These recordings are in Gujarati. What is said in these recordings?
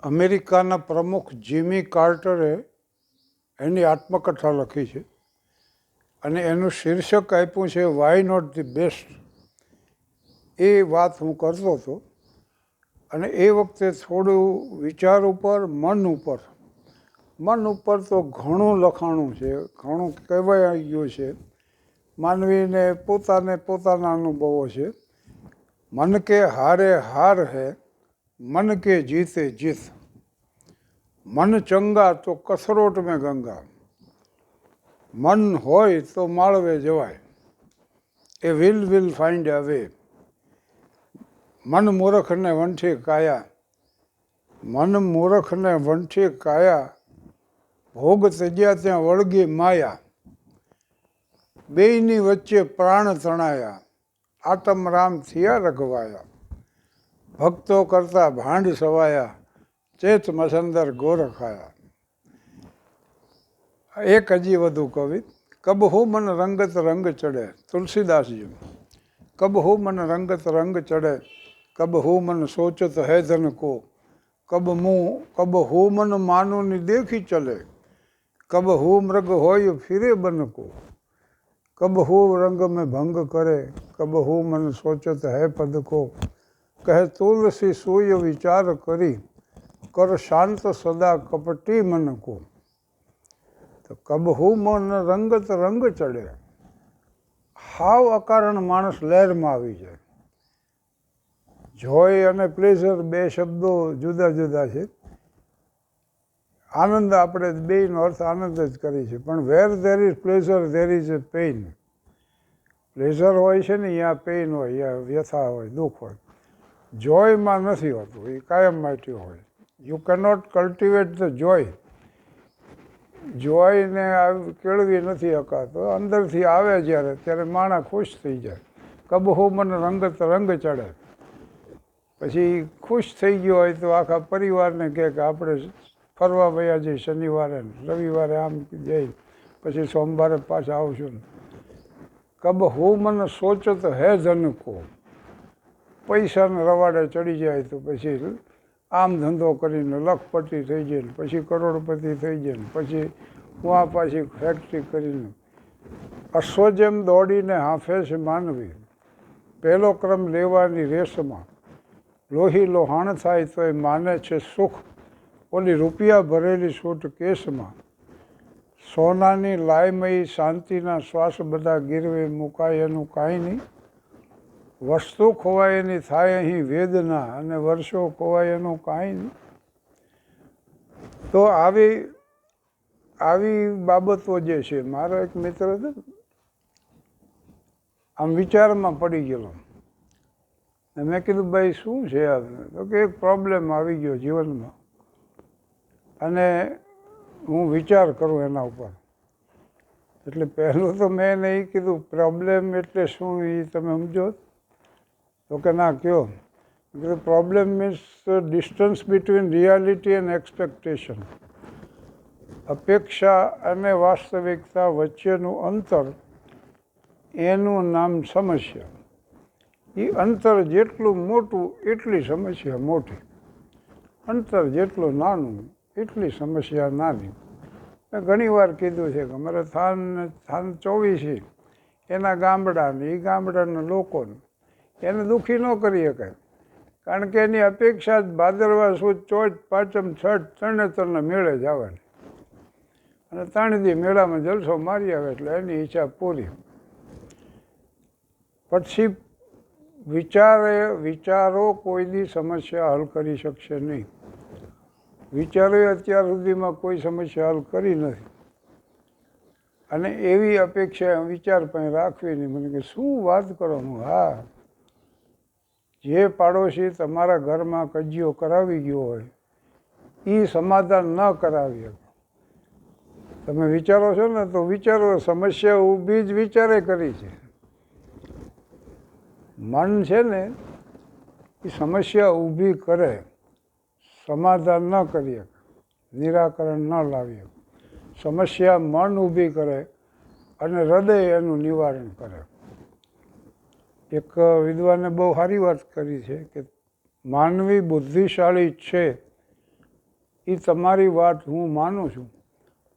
અમેરિકાના પ્રમુખ જીમી કાર્ટરે એની આત્મકથા લખી છે અને એનું શીર્ષક આપ્યું છે વાય નોટ ધી બેસ્ટ. એ વાત હું કરતો હતો અને એ વખતે થોડું વિચાર ઉપર મન ઉપર તો ઘણું લખાણું છે, ઘણું કહેવાય ગયું છે. માનવીને પોતાના અનુભવો છે. મન કે હારે હાર હૈ, મન કે જીતે જીત. મન ચંગા તો કસરોટ મેં ગંગા. મન હોય તો માળવે જવાય. એ વિલ ફાઇન્ડ અ વે. મન મૂર્ખને વંઠે કાયા, મન મૂર્ખને વંઠે કાયા. ભોગ ત્યજ્યા ત્યાં વળગી માયા. બેયની વચ્ચે પ્રાણ તણાયા, આતમ રામ થયા રઘવાયા. ભક્તો કરતા ભાંડ સવાયા, ચેત મસંદર ગોરખાયા. એક હજી વધુ કવિ. કબ હો મન રંગત રંગ ચડે, તુલસીદાસજી. કબ હો મન રંગત રંગ ચડે, કબ હો મન સોચત હૈ ધન કો. કબ હો મન માનુની દેખી ચલે, કબ હો મૃગ હોય ફિરે બન કો. કબ હો રંગ में भंग करे, कब हो मन सोचत है पद को. कह तुलसी सोय विचार करी, कर शांत सदा कपटी मन को. તો કબ હો મન રંગત રંગ ચડે. હાવ અકારણ માણસ લહેરમાં આવી જાય. જોય અને પ્લેઝર બે શબ્દો જુદા જુદા છે. આનંદ આપણે બેયનો અર્થ આનંદ જ કરી છે, પણ where there is pleasure there is a pain. Pleasure હોય છે ને ત્યાં પેઇન હોય, ત્યાં વ્યથા હોય, દુઃખ હોય. જોયમાં નથી હોતું, એ કાયમ માટે હોય. You cannot cultivate the joy. જોયને કેળવી નથી શકાતો. અંદરથી આવે ત્યારે માણસ ખુશ થઈ જાય. કબ હો મન રંગત રંગ ચડે. પછી ખુશ થઈ ગયો હોય તો આખા પરિવારને કહે કે આપણે ફરવા વયા જઈએ શનિવારે રવિવારે, આમ જઈ પછી સોમવારે પાછા આવશું. કબ હો મન સોચત હે ધન કો. પૈસાને રવાડે ચડી જાય તો પછી આમ ધંધો કરીને લખપતિ થઈ જાય, પછી કરોડપતિ થઈ જાય, પછી ત્યાં પાછી ફેક્ટરી કરીને. અશ્વ જેમ દોડીને હાંફે છે માનવી, પહેલો ક્રમ લેવાની રેસમાં. લોહી લોહાણ થાય તો એ માને છે સુખ, ઓલી રૂપિયા ભરેલી સૂટ કેસમાં. સોનાની લાયમયી શાંતિના શ્વાસ બધા ગીરવે મુકાય એનું કાંઈ નહીં. વસ્તુ ખોવાય એની થાય અહીં વેદના, અને વર્ષો ખોવાય એનું કાંઈ નહીં. તો આવી બાબતો જે છે. મારો એક મિત્ર હતો, આમ વિચારમાં પડી ગયેલો. મેં કીધું ભાઈ શું છે આપણે? તો કે એક પ્રોબ્લેમ આવી ગયો જીવનમાં અને હું વિચાર કરું એના ઉપર. એટલે પહેલું તો મેં એને એ કીધું પ્રોબ્લેમ એટલે શું એ તમે સમજો? તો કે ના કયો. કીધું problem means distance between reality and expectation. અપેક્ષા અને વાસ્તવિકતા વચ્ચેનું અંતર, એનું નામ સમસ્યા. એ અંતર જેટલું મોટું એટલી સમસ્યા મોટી, અંતર જેટલું નાનું એટલી સમસ્યા નાની. મેં ઘણી વાર કીધું છે કે અમારે થાન 24 એના ગામડાને, એ ગામડાના લોકોને એને દુઃખી ન કરી શકાય. કારણ કે એની અપેક્ષા જ ભાદરવા સુદ ચોથ પાંચમ છઠ ત્રણે મેળે જ આવવાની, અને 3 દી મેળામાં જલસો મારી આવે એટલે એની ઈચ્છા પૂરી. પછી વિચારો કોઈ દી સમસ્યા હલ કરી શકશે નહીં. વિચારોએ અત્યાર સુધીમાં કોઈ સમસ્યા હલ કરી નથી. અને એવી અપેક્ષા વિચાર પણ રાખવી નહીં. મને કે શું વાત કરો? હા, જે પાડોશી તમારા ઘરમાં કજિયો કરાવી ગયો હોય એ સમાધાન ન કરાવી શકો. તમે વિચારો છો ને તો વિચારો, સમસ્યા ઊભી જ વિચારે કરી છે. મન છે ને એ સમસ્યા ઊભી કરે, સમાધાન ન કરી શકે, નિરાકરણ ન લાવી શકે. સમસ્યા મન ઊભી કરે અને હૃદય એનું નિવારણ કરે. એક વિદ્વાને બહુ સારી વાત કરી છે કે માનવી બુદ્ધિશાળી છે એ તમારી વાત હું માનું છું,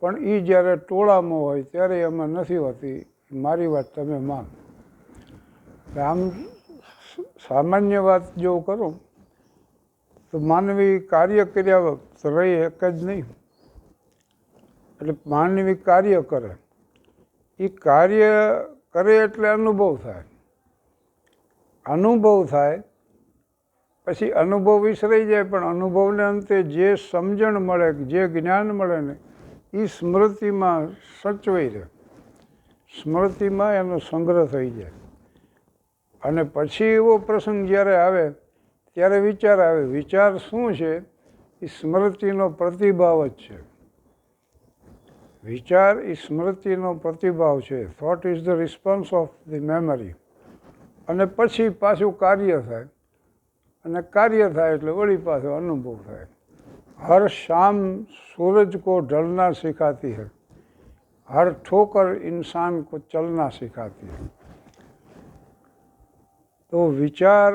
પણ એ જ્યારે ટોળામાં હોય ત્યારે એમાં નથી હોતી. મારી વાત તમે માનો. આમ સામાન્ય વાત જો કરું તો માનવી કાર્ય કર્યા વખત રહી એક જ નહીં. એટલે માનવી કાર્ય કરે, એ કાર્ય કરે એટલે અનુભવ થાય. અનુભવ થાય પછી અનુભવ વિસરાઈ જાય, પણ અનુભવને અંતે જે સમજણ મળે, જે જ્ઞાન મળે ને એ સ્મૃતિમાં સચવાઈ રહે. સ્મૃતિમાં એનો સંગ્રહ થઈ જાય. અને પછી એવો પ્રસંગ જ્યારે આવે ત્યારે વિચાર આવે. વિચાર શું છે? એ સ્મૃતિનો પ્રતિભાવ જ છે. વિચાર એ સ્મૃતિનો પ્રતિભાવ છે. Thought is the response of the memory. અને પછી પાછું કાર્ય થાય, અને કાર્ય થાય એટલે વળી પાછો અનુભવ થાય. હર શામ સૂરજ કો ઢલના સિખાતી હૈ, હર ઠોકર ઇન્સાન કો ચલના સિખાતી હૈ. તો વિચાર,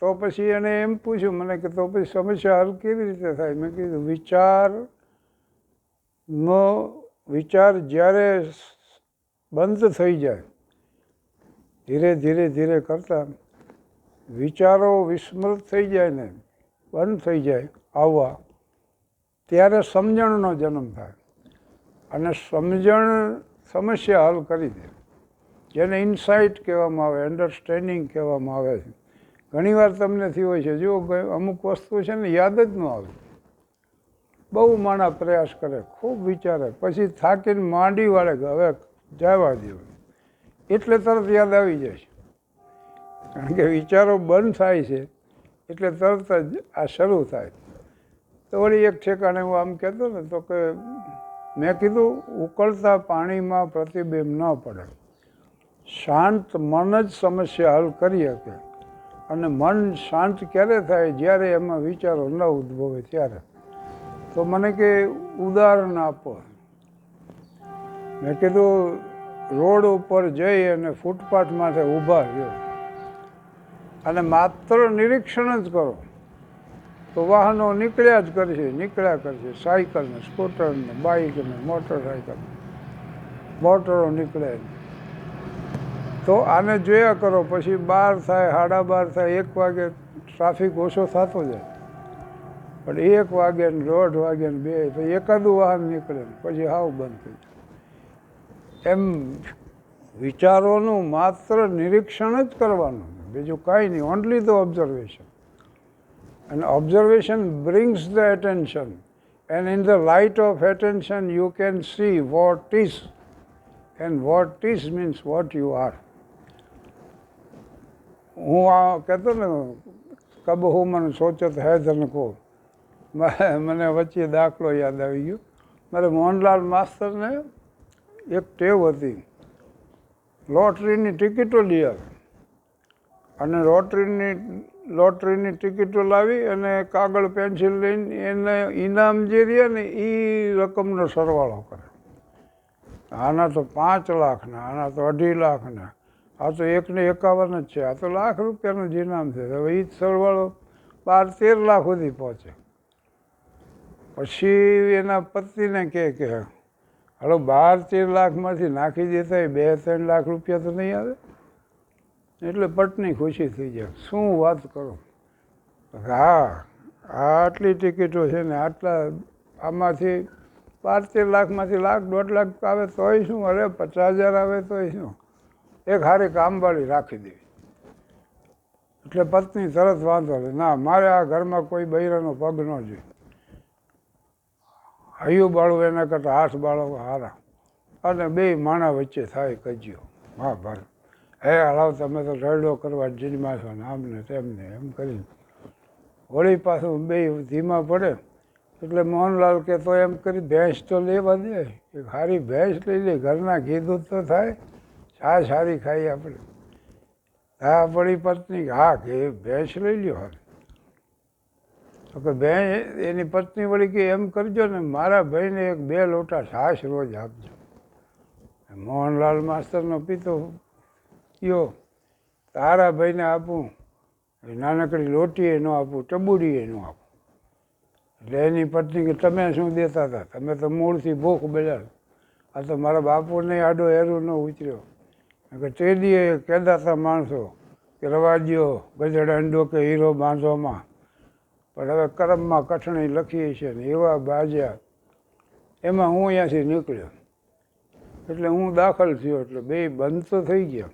તો પછી એને એમ પૂછ્યું મને કે તો પછી સમસ્યા હલ કેવી રીતે થાય? મેં કીધું વિચાર જ્યારે બંધ થઈ જાય, ધીરે ધીરે ધીરે કરતાં વિચારો વિસ્મૃત થઈ જાય ને બંધ થઈ જાય આવવા, ત્યારે સમજણનો જન્મ થાય. અને સમજણ સમસ્યા હલ કરી દે, જેને ઇન્સાઇટ કહેવામાં આવે, અન્ડરસ્ટેન્ડિંગ કહેવામાં આવે છે. ઘણીવાર તમને થયું હોય છે, જો અમુક વસ્તુ છે ને યાદ જ ન આવે. બહુ માણસ પ્રયાસ કરે, ખૂબ વિચારે, પછી થાકીને માંડી વાળે કે હવે જવા દેવું, એટલે તરત યાદ આવી જાય છે. કારણ કે વિચારો બંધ થાય છે એટલે તરત જ આ શરૂ થાય. તો વળી એક ઠેકાણે હું આમ કહેતો ને તો કે મેં કીધું ઉકળતા પાણીમાં પ્રતિબિંબ ન પડે. શાંત મન જ સમસ્યા હલ કરી શકે. અને મન શાંત ક્યારે થાય? જ્યારે એમાં વિચારો ન ઉદ્ભવે ત્યારે. તો મને કે ઉદાહરણ આપો. મેં કીધું રોડ ઉપર જઈ અને ફૂટપાથ માથે ઊભા રહ્યો અને માત્ર નિરીક્ષણ જ કરો તો વાહનો નીકળ્યા જ કરશે. સાયકલ ને, સ્કૂટર ને, બાઇક ને, મોટરસાયકલ, મોટરો નીકળે. તો આને જોયા કરો, પછી 12 થાય, 12:30 થાય, 1 વાગે ટ્રાફિક ઓછો થતો જાય. પણ 1 વાગે ને 1:30 વાગે ને 2 પછી એકાદું વાહન નીકળે, પછી હાવ બંધ થઈ જાય. એમ વિચારોનું માત્ર નિરીક્ષણ જ કરવાનું, બીજું કાંઈ નહીં. Only the observation. And observation brings the attention, and in the light of attention you can see what is, and what is means what you are. હું આ કહેતો ને કબ હું મને સોચત હૈ ધન કો, મને વચ્ચે દાખલો યાદ આવી ગયો. મારે મોહનલાલ માસ્તરને એક ટેવ હતી, લોટરીની ટિકિટો લઈ આવે. અને લોટરીની ટિકિટો લાવી અને કાગળ પેન્સિલ લઈને એને ઇનામ જે રહ્યા ને એ રકમનો સરવાળો કરે. આના તો 5 લાખના, આના તો 2.5 લાખના, આ તો 1.51 જ છે, આ તો લાખ રૂપિયાનું જ ઇનામ છે. હવે એ જ સરવાળો 12-13 લાખ સુધી પહોંચે. પછી એના પતિને કહે કે હાલો 12-13 લાખમાંથી નાખી દેતા 2-3 લાખ રૂપિયા તો નહીં આવે. એટલે પટની ખુશી થઈ જાય. શું વાત કરો? હા, આટલી ટિકિટો છે ને આટલા, આમાંથી 12-13 લાખમાંથી 1-1.5 લાખ આવે તોય શું? અરે 50,000 આવે તોય શું? એક હારી કામવાળી રાખી દેવી. એટલે પત્ની તરત વાંધો લે, ના મારે આ ઘરમાં કોઈ બૈરાનો પગ ન જોઈએ. હૈયું બાળું એના કરતાં 8 બાળકો હારા. અને 2 માણા વચ્ચે થાય કજ્યો. હા ભાઈ, હે હલાવ તમે તો રડો કરવા જીજમાં છો ને આમને તેમને એમ કરીને વળી પાછું 2 ધીમા પડે. એટલે મોહનલાલ કે તો એમ કરી ભેંસ તો લેવા દે, એક સારી ભેંસ લઈ લે, ઘરના ઘી દૂધ તો થાય, ચા સારી ખાઈ આપણે. હા પડી પત્ની, હા કે ભેંસ લઈ લ્યો. હાલ તો કે એની પત્ની વળી કે એમ કરજો ને મારા ભાઈને 1-2 લોટા છાશ રોજ આપજો. મોહનલાલ માસ્તરનો પિતો કયો તારા ભાઈને આપું, નાનકડી લોટીએ ન આપું, ટબુડીએ ન આપું. એટલે એની પત્ની કે તમે શું દેતા હતા, તમે તો મૂળથી ભૂખ બેઠા, આ તો મારા બાપુને આડો હેરું ન ઉતર્યો. કે તે દીએ કહેતા હતા માણસો કે રવા દ્યો ગધેડા અંડો કે હીરો બાંધવામાં, પણ હવે કરમમાં કઠણી લખીએ છે ને એવા બાજ્યા. એમાં હું અહીંયાથી નીકળ્યો એટલે હું દાખલ થયો એટલે બે બંધ તો થઈ ગયા.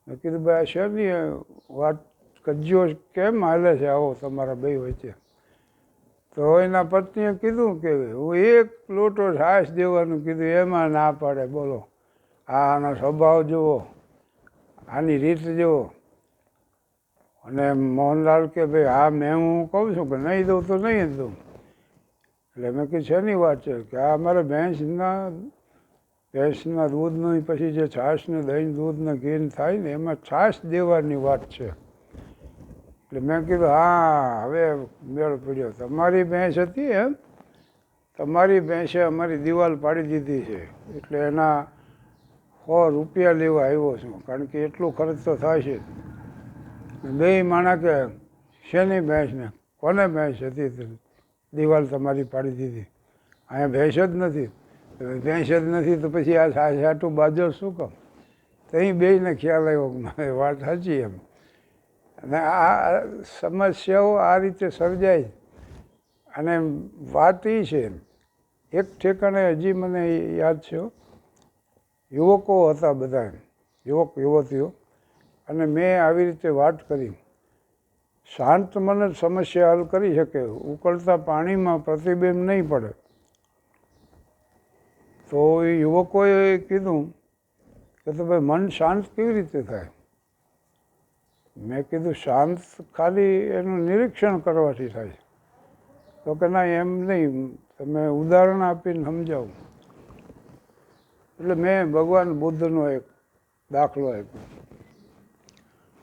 મેં કીધું ભાઈ આ શેની વાત કજ્યો કેમ હાલે છે આવો તમારા બે વચ્ચે? તો એના પત્નીએ કીધું કે હું એક લોટો છાશ દેવાનું કીધું, એમાં ના પાડે. બોલો, આનો સ્વભાવ જુઓ, આની રીત જુઓ. અને મોહનલાલ કે ભાઈ હા મેં હું કહું છું કે નહીં દઉં તો નહીં જ દઉં. એટલે મેં કીધું શેની વાત છે? કે આ અમારે ભેંસના દૂધનું પછી જે છાશ ને દહીં દૂધને ઘી થાય ને એમાં છાશ દેવાની વાત છે. એટલે મેં કીધું હા હવે મેળ પડ્યો. તમારી ભેંસ હતી એમ? તમારી ભેંસે અમારી દિવાલ પાડી દીધી છે એટલે એના 100 રૂપિયા લેવા આવ્યો છું, કારણ કે એટલું ખર્ચ તો થાય છે. બે માણા કે શેની ભેંસને, કોને ભેંસ હતી દિવાલ તમારી પાડી દીધી? અહીંયા ભેંસ જ નથી. ભેંસ જ નથી તો પછી આ સાટું બાજો શું કહું? તો અહીં બેયને ખ્યાલ આવ્યો વાત સાચી એમ. અને આ સમસ્યાઓ આ રીતે સર્જાય. અને વાત એ છે, એક ઠેકાણે હજી મને યાદ છે, યુવકો હતા બધા, યુવક યુવતીઓ, અને મેં આવી રીતે વાત કરી. શાંત મને સમસ્યા હલ કરી શકે, ઉકળતા પાણીમાં પ્રતિબિંબ નહીં પડે. તો એ યુવકોએ કીધું કે તો ભાઈ મન શાંત કેવી રીતે થાય? મેં કીધું શાંત ખાલી એનું નિરીક્ષણ કરવાથી થાય. તો કે ના એમ નહીં, તમે ઉદાહરણ આપીને સમજાવું. એટલે મેં ભગવાન બુદ્ધનો એક દાખલો આપ્યો.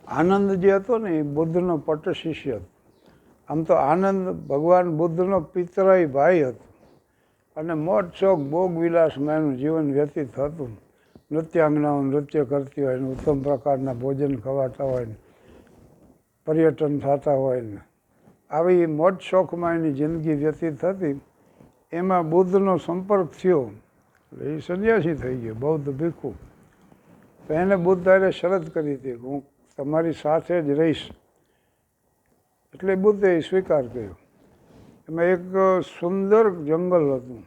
આનંદ જે હતો ને એ બુદ્ધનો પટ શિષ્ય હતો. આમ તો આનંદ ભગવાન બુદ્ધનો પિતરાઈ ભાઈ હતો અને મોજ શોખ ભોગ વિલાસમાં એનું જીવન વ્યતીત થતું. નૃત્યાંગનાઓ નૃત્ય કરતી હોય ને ઉત્તમ પ્રકારના ભોજન ખવાતા હોય ને પર્યટન થતા હોય ને આવી મોજ શોખમાં એની જિંદગી વ્યતીત થતી. એમાં બુદ્ધનો સંપર્ક થયો એટલે એ સંન્યાસી થઈ ગયો, બૌદ્ધ ભિક્ષુ. તો એને બુદ્ધ હારે શરત કરી હતી કે હું તમારી સાથે જ રહીશ. એટલે બુદ્ધે સ્વીકાર કર્યો. એમાં એક સુંદર જંગલ હતું,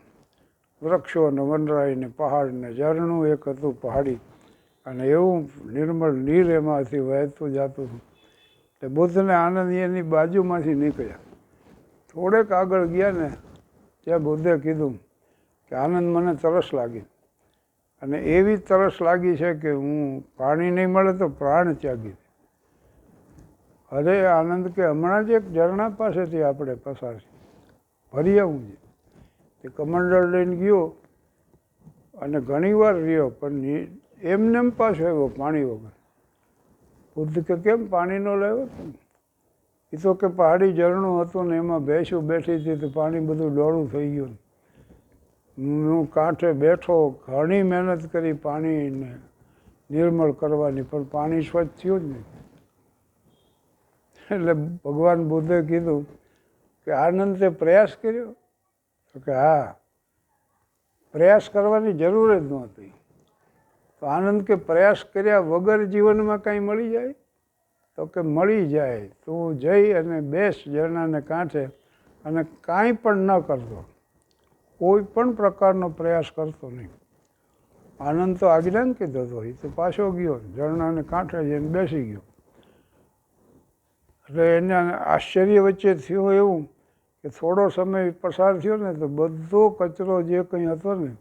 વૃક્ષો ને વનરાઈ ને પહાડ ને ઝરણું એક હતું પહાડી, અને એવું નિર્મળ નીર એમાંથી વહેતું જતું હતું. એટલે બુદ્ધને આનંદ એની બાજુમાંથી નીકળ્યા. થોડેક આગળ ગયા ને ત્યાં બુદ્ધે કીધું કે આનંદ મને તરસ લાગી, અને એવી તરસ લાગી છે કે હું પાણી નહીં મળે તો પ્રાણ ત્યાગી. અરે આનંદ કે હમણાં જ એક ઝરણા પાસેથી આપણે પસાર ભરી આવું છે. તે કમંડળ લઈને ગયો અને ઘણી વાર રહ્યો, પણ એમને એમ પાછો આવ્યો પાણી વગર. બુદ્ધ કે કેમ પાણી ન લાવ્યો? એ તો કે પહાડી ઝરણું હતું ને એમાં ભેંસું બેઠી હતી તો પાણી બધું ડોળું થઈ ગયું. હું કાંઠે બેઠો, ઘણી મહેનત કરી પાણીને નિર્મળ કરવાની, પણ પાણી સ્વચ્છ થયું જ નહીં. એટલે ભગવાન બુદ્ધે કીધું કે આનંદે પ્રયાસ કર્યો? તો કે હા, પ્રયાસ કરવાની જરૂર જ નહોતી. તો આનંદ કે પ્રયાસ કર્યા વગર જીવનમાં કાંઈ મળી જાય? તો કે મળી જાય. તું જઈ અને બેસ ઝરણાને કાંઠે અને કાંઈ પણ ન કરતો, કોઈ પણ પ્રકારનો પ્રયાસ કરતો નહીં. આનંદ તો આજ્ઞાંકિત હતો, એ તો પાછો ગયો ઝરણાને કાંઠે જઈને બેસી ગયો. એટલે એને આશ્ચર્ય વચ્ચે થયું એવું કે થોડો સમય પસાર થયો ને તો બધો કચરો જે કંઈ હતો ને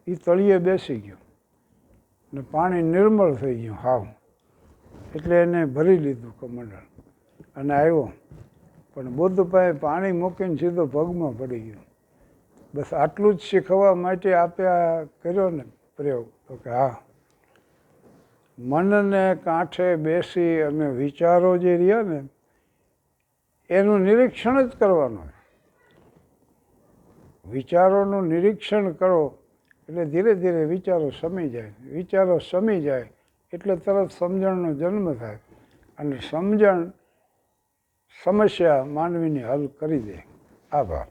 એ તળિયે બેસી ગયો ને પાણી નિર્મળ થઈ ગયું હાવ. એટલે એને ભરી લીધું કમંડળ અને આવ્યો. પણ બુદ્ધ પાસે પાણી મૂકીને સીધો પગમાં પડી ગયો. બસ આટલું જ શીખવા માટે આપ્યા કર્યો ને પ્રયોગ. તો કે હા, મનને કાંઠે બેસી અને વિચારો જે રહ્યા ને એનું નિરીક્ષણ જ કરવાનું. વિચારોનું નિરીક્ષણ કરો એટલે ધીરે ધીરે વિચારો શમી જાય. વિચારો શમી જાય એટલે તરત સમજણનો જન્મ થાય, અને સમજણ સમસ્યા માનવીની હલ કરી દે. આભાર.